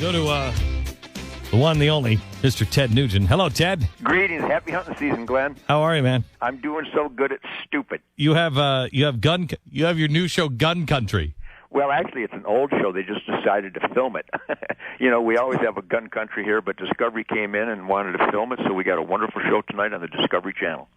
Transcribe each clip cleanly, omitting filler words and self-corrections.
Go to the one, the only, Mr. Ted Neugent. Hello, Ted. Greetings. Happy hunting season, Glenn. How are you, man? I'm doing so good it's stupid. You have your new show, Gun Country. Well, actually, it's an old show. They just decided to film it. We always have a gun country here, but Discovery came in and wanted to film it, so we got a wonderful show tonight on the Discovery Channel.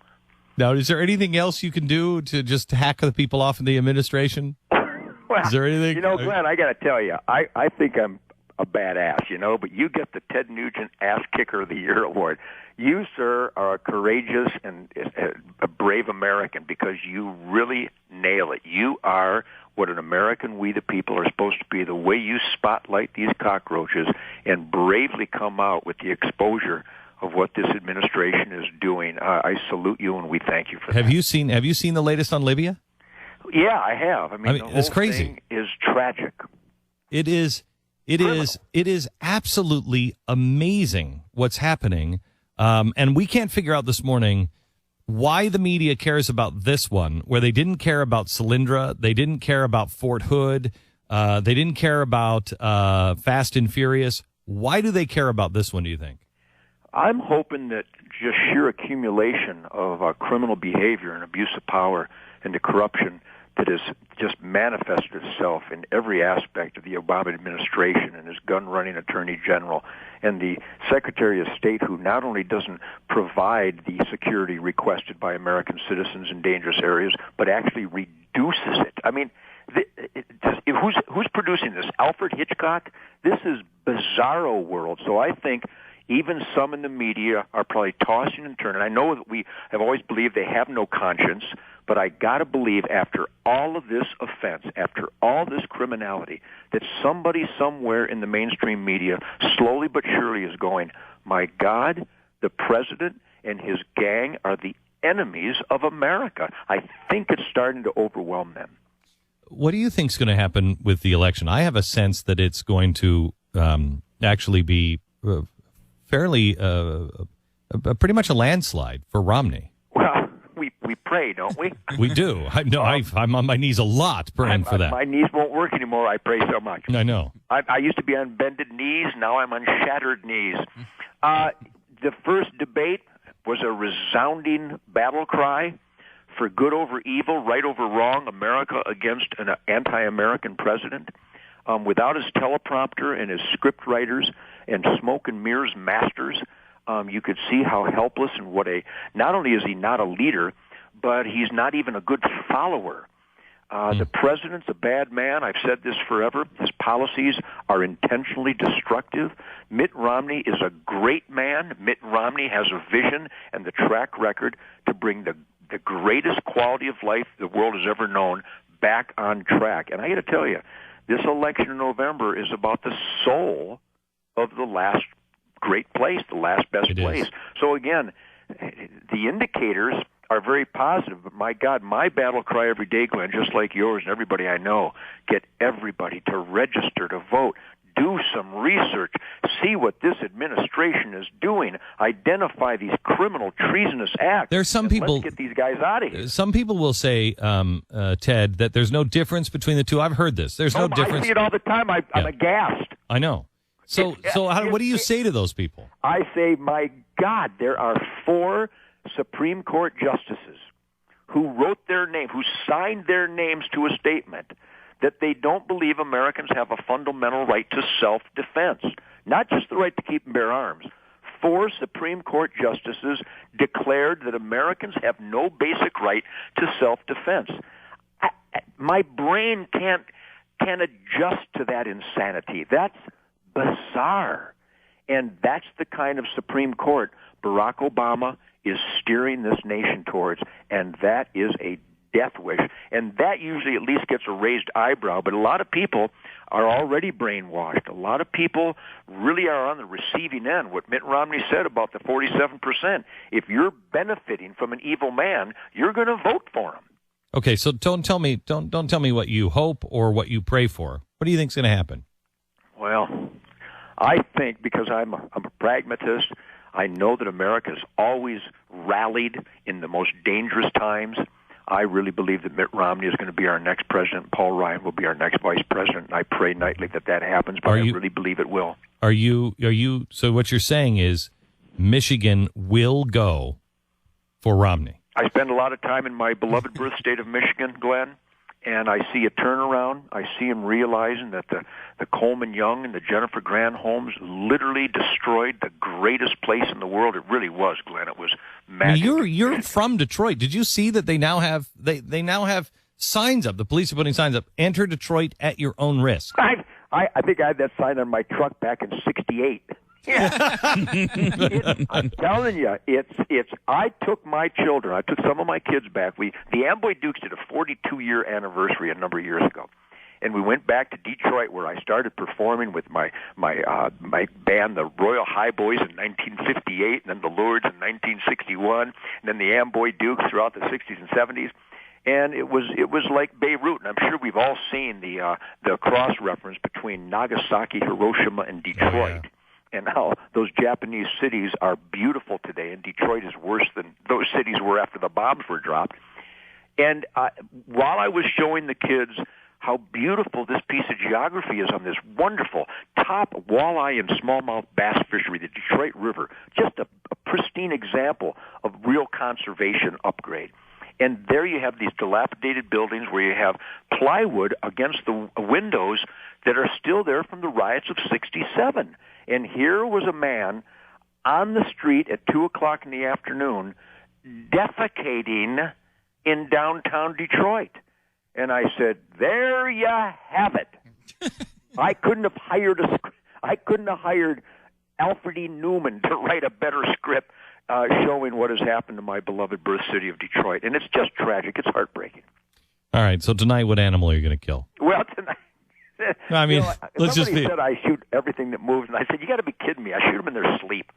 Now, is there anything else you can do to just hack the people off in the administration? Well, is there anything? Glenn, I got to tell you, I think I'm a badass, but you get the Ted Neugent Ass Kicker of the Year award. You, sir, are a courageous and a brave American because you really nail it. You are what an American we the people are supposed to be, the way you spotlight these cockroaches and bravely come out with the exposure of what this administration is doing. I salute you, and we thank you for that. Have you seen the latest on Libya? Yeah, I have. I mean the whole it's crazy. Thing is tragic. It is. It is absolutely amazing what's happening. And we can't figure out this morning why the media cares about this one, where they didn't care about Solyndra, they didn't care about Fort Hood, they didn't care about Fast and Furious. Why do they care about this one, do you think? I'm hoping that just sheer accumulation of criminal behavior and abuse of power and the corruption that has just manifested itself in every aspect of the Obama administration and his gun-running attorney general and the Secretary of State, who not only doesn't provide the security requested by American citizens in dangerous areas, but actually reduces it. I mean, who's producing this? Alfred Hitchcock? This is bizarro world. So I think even some in the media are probably tossing and turning. I know that we have always believed they have no conscience, but I got to believe after all of this offense, after all this criminality, that somebody somewhere in the mainstream media slowly but surely is going, my God, the president and his gang are the enemies of America. I think it's starting to overwhelm them. What do you think is going to happen with the election? I have a sense that it's going to actually be fairly pretty much a landslide for Romney. Well, we pray, don't we? We do. I'm on my knees a lot praying for that. My knees won't work anymore. I pray so much. I know. I used to be on bended knees. Now I'm on shattered knees. The first debate was a resounding battle cry for good over evil, right over wrong, America against an anti-American president. Without his teleprompter and his script writers and smoke and mirrors masters, you could see how helpless and not only is he not a leader, but he's not even a good follower. The president's a bad man. I've said this forever. His policies are intentionally destructive. Mitt Romney is a great man. Mitt Romney has a vision and the track record to bring the greatest quality of life the world has ever known back on track. And I got to tell you, this election in November is about the soul of the last great place, the last best place. So again, the indicators are very positive, but my God, my battle cry every day, Glenn, just like yours and everybody I know, get everybody to register to vote. Do some research. See what this administration is doing. Identify these criminal, treasonous acts. There's some people. Let's get these guys out of here. Some people will say, Ted, that there's no difference between the two. I've heard this. There's no difference. I see it all the time. I'm aghast. I know. So what do you say to those people? I say, my God, there are 4 Supreme Court justices who wrote their name, who signed their names to a statement that they don't believe Americans have a fundamental right to self-defense, not just the right to keep and bear arms. 4 Supreme Court justices declared that Americans have no basic right to self-defense. My brain can't adjust to that insanity. That's bizarre. And that's the kind of Supreme Court Barack Obama is steering this nation towards, and that is a death wish. And that usually at least gets a raised eyebrow, but a lot of people are already brainwashed. A lot of people really are on the receiving end. What Mitt Romney said about the 47%, if you're benefiting from an evil man, you're going to vote for him. Okay, so don't tell me what you hope or what you pray for. What do you think is going to happen? Well, I think because I'm a pragmatist, I know that America has always rallied in the most dangerous times. I really believe that Mitt Romney is going to be our next president. Paul Ryan will be our next vice president. And I pray nightly that happens, but I really believe it will. Are you? So what you're saying is Michigan will go for Romney. I spend a lot of time in my beloved birth state of Michigan, Glenn, and I see a turnaround. I see him realizing that the Coleman Young and the Jennifer Grant homes literally destroyed the greatest place in the world. It really was, Glenn. It was magic. You're from Detroit. Did you see that they now have they now have signs up? The police are putting signs up. Enter Detroit at your own risk. I think I had that sign on my truck back in '68. Yeah. I'm telling you, it's. I took my children. I took some of my kids back. The Amboy Dukes did a 42-year anniversary a number of years ago, and we went back to Detroit where I started performing with my band, the Royal High Boys, in 1958, and then the Lords in 1961, and then the Amboy Dukes throughout the 60s and 70s. And it was like Beirut, and I'm sure we've all seen the cross reference between Nagasaki, Hiroshima, and Detroit. Oh, yeah. And how those Japanese cities are beautiful today, and Detroit is worse than those cities were after the bombs were dropped. And while I was showing the kids how beautiful this piece of geography is on this wonderful top walleye and smallmouth bass fishery, the Detroit River, just a pristine example of real conservation upgrade. And there you have these dilapidated buildings where you have plywood against the windows that are still there from the riots of '67. And here was a man on the street at 2 o'clock in the afternoon defecating in downtown Detroit. And I said, there you have it. I couldn't have hired Alfred E. Newman to write a better script showing what has happened to my beloved birth city of Detroit. And it's just tragic. It's heartbreaking. All right, so tonight what animal are you going to kill? Well, tonight... I mean, let's just said I shoot everything that moves, and I said, you got to be kidding me. I shoot them in their sleep.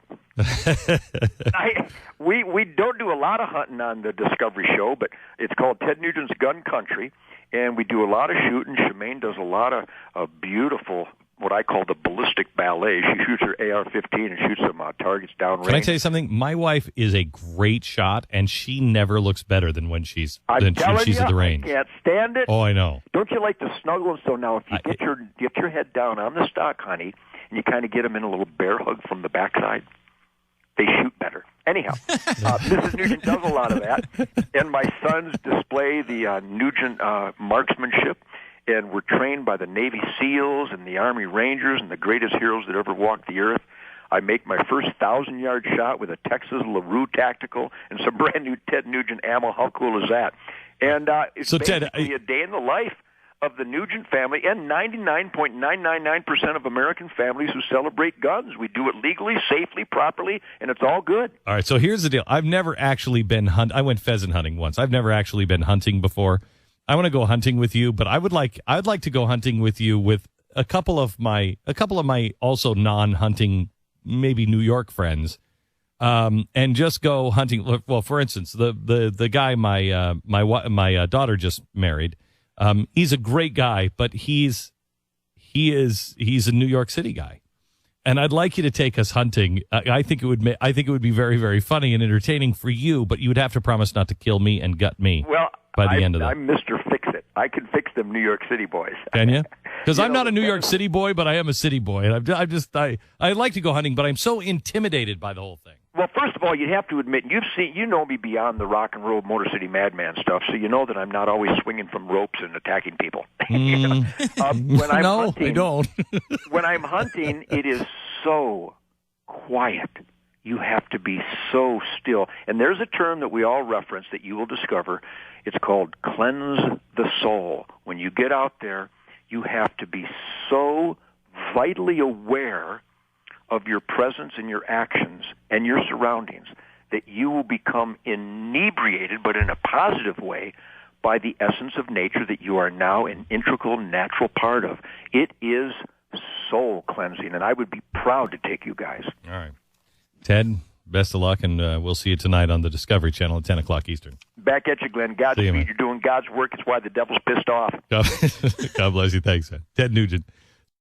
We don't do a lot of hunting on the Discovery Show, but it's called Ted Nugent's Gun Country, and we do a lot of shooting. Shemaine does a lot of beautiful, what I call the ballistic ballet. She shoots her AR-15 and shoots some targets downrange. Can I tell you something? My wife is a great shot, and she never looks better than when she's at the range. I can't stand it. Oh, I know. Don't you like to snuggle them? So now if you get your head down on the stock, honey, and you kind of get them in a little bear hug from the backside, they shoot better. Anyhow, Mrs. Neugent does a lot of that, and my sons display the Neugent marksmanship. And we're trained by the Navy SEALs and the Army Rangers and the greatest heroes that ever walked the earth. I make my first 1,000-yard shot with a Texas LaRue Tactical and some brand-new Ted Nugent ammo. How cool is that? And it's basically a day in the life of the Neugent family and 99.999% of American families who celebrate guns. We do it legally, safely, properly, and it's all good. All right, so here's the deal. I've never actually been I went pheasant hunting once. I've never actually been hunting before. I want to go hunting with you, but I'd like to go hunting with you with a couple of my also non-hunting, maybe New York friends, and just go hunting. Well, for instance, the guy my daughter just married, he's a great guy, but he's a New York City guy, and I'd like you to take us hunting. I think it would be very, very funny and entertaining for you, but you would have to promise not to kill me and gut me. Well, by the end of that. I'm Mr. Fix-It. I can fix them New York City boys. Can you? Because I'm not a New York City boy, but I am a city boy. And I like to go hunting, but I'm so intimidated by the whole thing. Well, first of all, you'd have to admit, you know me beyond the rock and roll Motor City Madman stuff, so you know that I'm not always swinging from ropes and attacking people. When I'm hunting, I don't. When I'm hunting, it is so quiet. You have to be so still. And there's a term that we all reference that you will discover. It's called cleanse the soul. When you get out there, you have to be so vitally aware of your presence and your actions and your surroundings that you will become inebriated, but in a positive way, by the essence of nature that you are now an integral, natural part of. It is soul cleansing, and I would be proud to take you guys. All right. Ted, best of luck, and we'll see you tonight on the Discovery Channel at 10 o'clock Eastern. Back at you, Glenn. Godspeed. You're doing God's work. It's why the devil's pissed off. God bless you. Thanks, man. Ted Nugent.